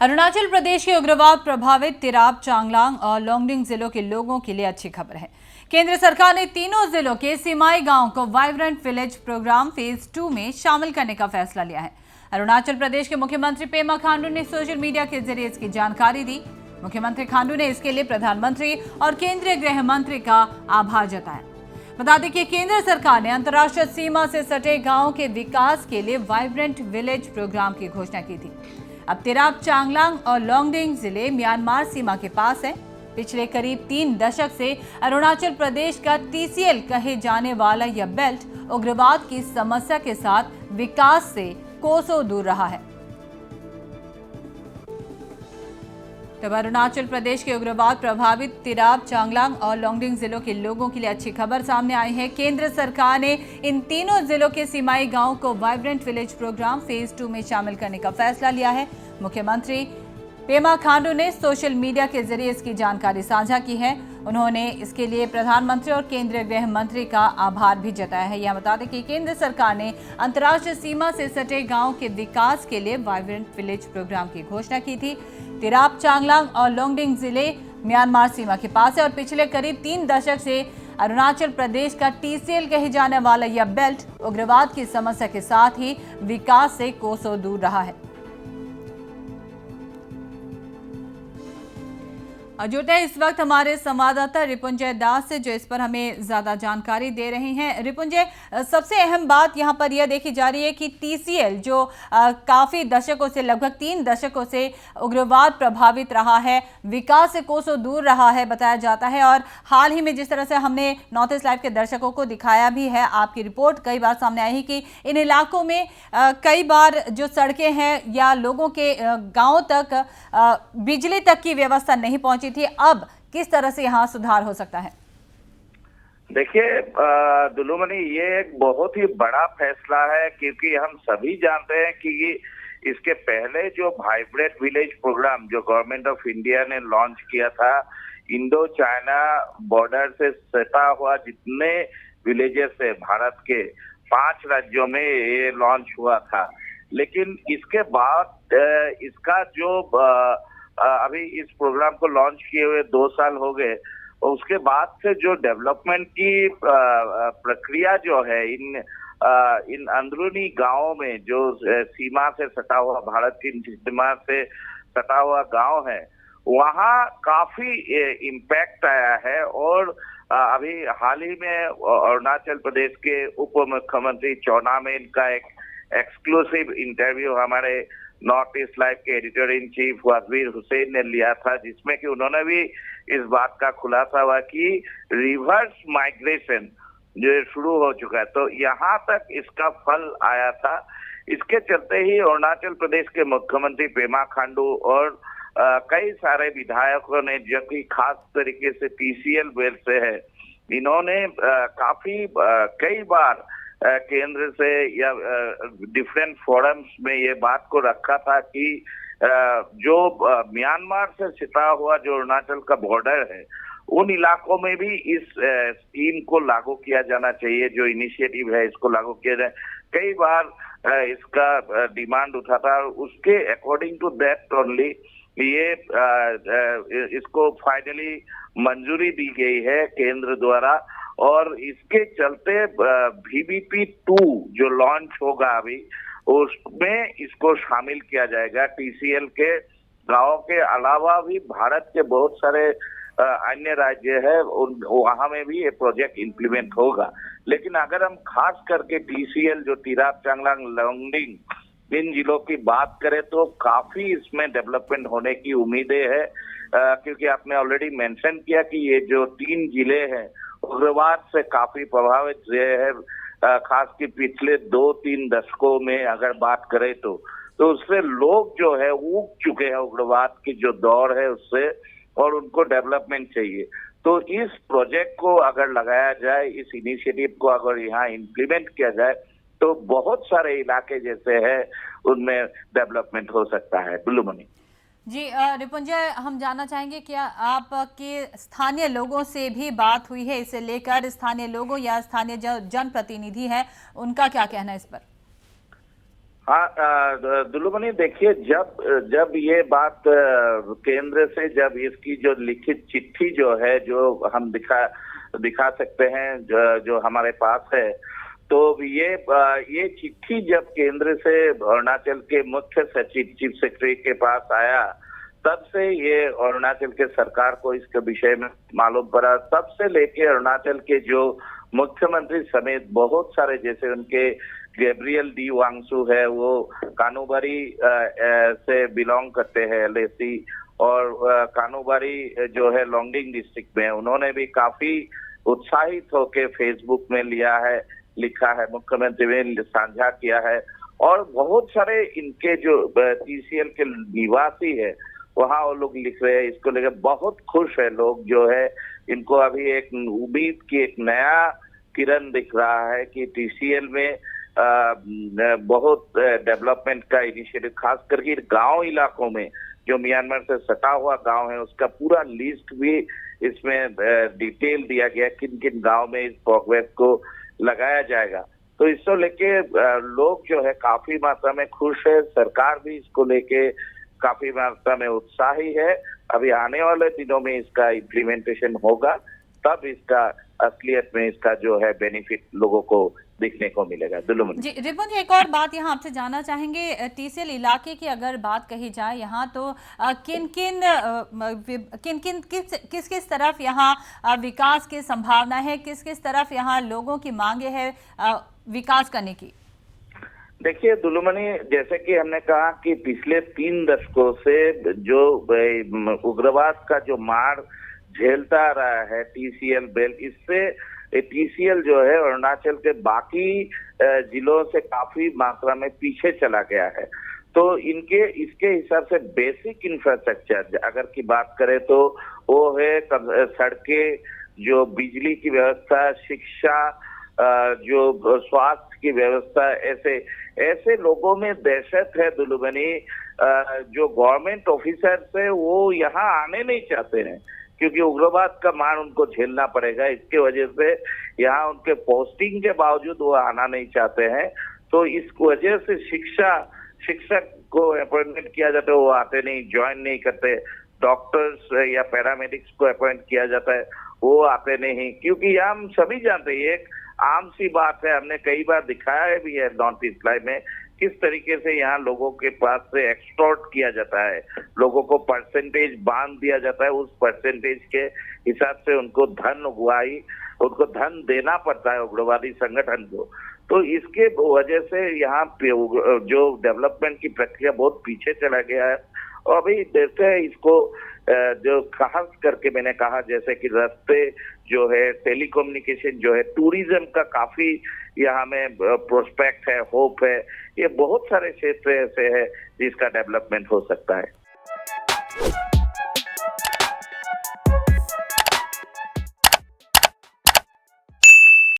अरुणाचल प्रदेश के उग्रवाद प्रभावित तिराप, चांगलांग और लोंगडिंग जिलों के लोगों के लिए अच्छी खबर है। केंद्र सरकार ने तीनों जिलों के सीमाई गांव को वाइब्रेंट विलेज प्रोग्राम फेज 2 में शामिल करने का फैसला लिया है। अरुणाचल प्रदेश के मुख्यमंत्री पेमा खांडू ने सोशल मीडिया के जरिए इसकी जानकारी दी। मुख्यमंत्री खांडू ने इसके लिए प्रधानमंत्री और केंद्रीय गृह मंत्री का आभार जताया। बता दें कि केंद्र सरकार ने अंतर्राष्ट्रीय सीमा से सटे गांवों के विकास के लिए वाइब्रेंट विलेज प्रोग्राम की घोषणा की थी। अब तिराप, चांगलांग और लोंगडिंग जिले म्यांमार सीमा के पास है। पिछले करीब 3 दशक से अरुणाचल प्रदेश का TCL कहे जाने वाला यह बेल्ट उग्रवाद की समस्या के साथ विकास से कोसों दूर रहा है। तब अरुणाचल प्रदेश के उग्रवाद प्रभावित तिराप, चांगलांग और लोंगडिंग जिलों के लोगों के लिए अच्छी खबर सामने आई है। केंद्र सरकार ने इन तीनों जिलों के सीमाई गांवों को वाइब्रेंट विलेज प्रोग्राम फेज 2 में शामिल करने का फैसला लिया है। मुख्यमंत्री पेमा खांडू ने सोशल मीडिया के जरिए इसकी जानकारी साझा की है। उन्होंने इसके लिए प्रधानमंत्री और केंद्रीय गृह मंत्री का आभार भी जताया है। यह बता दें कि केंद्र सरकार ने अंतर्राष्ट्रीय सीमा से सटे गांव के विकास के लिए वाइब्रेंट विलेज प्रोग्राम की घोषणा की थी। तिराप, चांगलांग और लोंगडिंग जिले म्यांमार सीमा के पास है और पिछले करीब 3 दशक से अरुणाचल प्रदेश का TCL कहे जाने वाला यह बेल्ट उग्रवाद की समस्या के साथ ही विकास से कोसों दूर रहा है। और जुड़ते हैं इस वक्त हमारे संवाददाता रिपुंजय दास से, जो इस पर हमें ज्यादा जानकारी दे रहे हैं। रिपुंजय, सबसे अहम बात यहां पर यह देखी जा रही है कि TCL जो काफी दशकों से, लगभग 3 दशकों से उग्रवाद प्रभावित रहा है, विकास से कोसों दूर रहा है बताया जाता है। और हाल ही में जिस तरह से हमने नॉर्थ ईस्ट लाइव के दर्शकों को दिखाया भी है, आपकी रिपोर्ट कई बार सामने आई है कि इन इलाकों में कई बार जो सड़कें हैं या लोगों के गाँव तक बिजली तक की व्यवस्था नहीं पहुंची थी। अब किस तरह से यहाँ सुधार हो सकता है? देखिए दुलुमणि, ये एक बहुत ही बड़ा फैसला है, क्योंकि हम सभी जानते हैं कि इसके पहले जो वाइब्रेंट विलेज प्रोग्राम जो गवर्नमेंट ऑफ इंडिया ने लॉन्च किया था, इंडो चाइना बॉर्डर से सटा हुआ जितने विलेजेस है भारत के 5 राज्यों में ये लॉन्च हुआ था। लेकिन इसके बाद इसका जो अभी इस प्रोग्राम को लॉन्च किए हुए 2 साल हो गए, उसके बाद से जो डेवलपमेंट की प्रक्रिया जो है इन अंदरूनी गांवों में, जो सीमा से सटा हुआ, भारत की सीमा से सटा हुआ गांव है, वहाँ काफी इम्पैक्ट आया है। और अभी हाल ही में अरुणाचल प्रदेश के उप मुख्यमंत्री चौना में इनका एक एक्सक्लूसिव इंटरव्यू हमारे नॉर्थ ईस्ट लाइव के एडिटर इन चीफ वाजवीर हुसैन ने लिया था, जिसमें कि उन्होंने भी इस बात का खुलासा हुआ कि रिवर्स माइग्रेशन जो शुरू हो चुका है, तो यहाँ तक इसका फल आया था। इसके चलते ही अरुणाचल प्रदेश के मुख्यमंत्री पेमा खांडू और कई सारे विधायकों ने, जो कि खास तरीके से TCL बेल्ट से है, इन्होंने कई बार केंद्र से या डिफरेंट फोरम्स में ये बात को रखा था कि जो म्यांमार से सटा हुआ जो अरुणाचल का बॉर्डर है, उन इलाकों में भी इस स्कीम को लागू किया जाना चाहिए। जो इनिशिएटिव है इसको लागू किया जाए। कई बार इसका डिमांड उठा था, उसके अकॉर्डिंग टू दैट ओनली ये इसको फाइनली मंजूरी दी गई है केंद्र द्वारा। और इसके चलते VBP 2 जो लॉन्च होगा अभी, उसमें इसको शामिल किया जाएगा। TCL के गांवों के अलावा भी भारत के बहुत सारे अन्य राज्य है, वहां में भी ये प्रोजेक्ट इंप्लीमेंट होगा। लेकिन अगर हम खास करके TCL जो तिराप, चांगलांग, लोंगडिंग इन जिलों की बात करें, तो काफी इसमें डेवलपमेंट होने की उम्मीदें है, क्योंकि आपने ऑलरेडी मेंशन किया कि ये जो 3 जिले हैं उग्रवाद से काफी प्रभावित रहे हैं। खास की पिछले 2-3 दशकों में अगर बात करें तो उससे लोग जो है ऊब चुके हैं उग्रवाद की जो दौर है उससे, और उनको डेवलपमेंट चाहिए। तो इस प्रोजेक्ट को अगर लगाया जाए, इस इनिशिएटिव को अगर यहाँ इम्प्लीमेंट किया जाए, तो बहुत सारे इलाके जैसे हैं उनमें डेवलपमेंट हो सकता है। दुलुमणि जी, रिपुंजय, हम जानना चाहेंगे क्या आपके स्थानीय लोगों से भी बात हुई है इसे लेकर? स्थानीय लोगों या स्थानीय जो जनप्रतिनिधि हैं, उनका क्या कहना है इस पर? हाँ, दुलुमणि देखिए, जब ये बात केंद्र से, जब इसकी जो लिखित चिट्ठी जो है, जो हम दिखा सकते हैं, जो हमारे पास है, तो ये चिट्ठी जब केंद्र से अरुणाचल के मुख्य सचिव, चीफ सेक्रेटरी के पास आया, तब से ये अरुणाचल के सरकार को इसके विषय में मालूम पड़ा। तब से लेके अरुणाचल के जो मुख्यमंत्री समेत बहुत सारे, जैसे उनके गैब्रियल डी वांगसू है, वो कानूबारी से बिलोंग करते हैं, LAC, और कानूबारी जो है लोंगडिंग डिस्ट्रिक्ट में, उन्होंने भी काफी उत्साहित होके फेसबुक में लिखा है, मुख्यमंत्री ने साझा किया है। और बहुत सारे इनके जो TCL के निवासी है, वहाँ वो लोग लिख रहे हैं, इसको लेकर बहुत खुश है लोग, जो है इनको अभी एक उम्मीद की एक नया किरण दिख रहा है कि TCL में बहुत डेवलपमेंट का इनिशिएटिव, खास करके गांव इलाकों में, जो म्यांमार से सटा हुआ गांव है, उसका पूरा लिस्ट भी इसमें डिटेल दिया गया, किन किन गांव में इस प्रोग्रेस को लगाया जाएगा। तो इसको लेके लोग जो है काफी मात्रा में खुश है, सरकार भी इसको लेके काफी मात्रा में उत्साही है। अभी आने वाले दिनों में इसका इम्प्लीमेंटेशन होगा, तब इसका असलियत में इसका जो है बेनिफिट लोगों को दिखने को मिलेगा। दुलुमणि जी रिपुन जी, एक और बात यहाँ आपसे जानना चाहेंगे, TCL इलाके की अगर बात कही जाए यहाँ, तो किस किस तरफ यहाँ विकास की संभावना है, किस किस तरफ यहाँ लोगों की मांगे है विकास करने की? देखिए दुलुमणि, जैसे कि हमने कहा कि पिछले 3 दशकों से जो उग्रवाद का जो मार झेलता रहा है TCL बेल्ट, इससे TCL जो है अरुणाचल के बाकी जिलों से काफी मात्रा में पीछे चला गया है। तो इसके हिसाब से बेसिक इंफ्रास्ट्रक्चर अगर की बात करें, तो वो है सड़कें, जो बिजली की व्यवस्था, शिक्षा, जो स्वास्थ्य की व्यवस्था, ऐसे लोगों में दहशत है दुलुमणि। जो गवर्नमेंट ऑफिसर्स है वो यहाँ आने नहीं चाहते हैं, क्योंकि उग्रवाद का मार उनको झेलना पड़ेगा। इसके वजह से यहाँ उनके पोस्टिंग के बावजूद वो आना नहीं चाहते हैं। तो इस वजह से शिक्षक को अपॉइंटमेंट किया जाता है, वो आते नहीं, ज्वाइन नहीं करते। डॉक्टर्स या पैरामेडिक्स को अपॉइंट किया जाता है, वो आते नहीं, क्योंकि हम सभी जानते हैं, एक आम सी बात है, हमने कई बार दिखाया भी है नॉर्थ ईस्ट लाइव में, किस तरीके से यहाँ लोगों के पास से एक्सटॉर्ट किया जाता है, लोगों को परसेंटेज बांध दिया जाता है, उस परसेंटेज के हिसाब से उनको धन देना पड़ता है उग्रवादी संगठन को। तो इसके वजह से यहाँ जो डेवलपमेंट की प्रक्रिया बहुत पीछे चला गया है। और अभी देखते हैं इसको, जो खास करके मैंने कहा, जैसे कि रास्ते जो है, टेलीकम्युनिकेशन जो है, टूरिज्म का काफी यहाँ में प्रोस्पेक्ट है, होप है। ये बहुत सारे क्षेत्र ऐसे हैं जिसका डेवलपमेंट हो सकता है।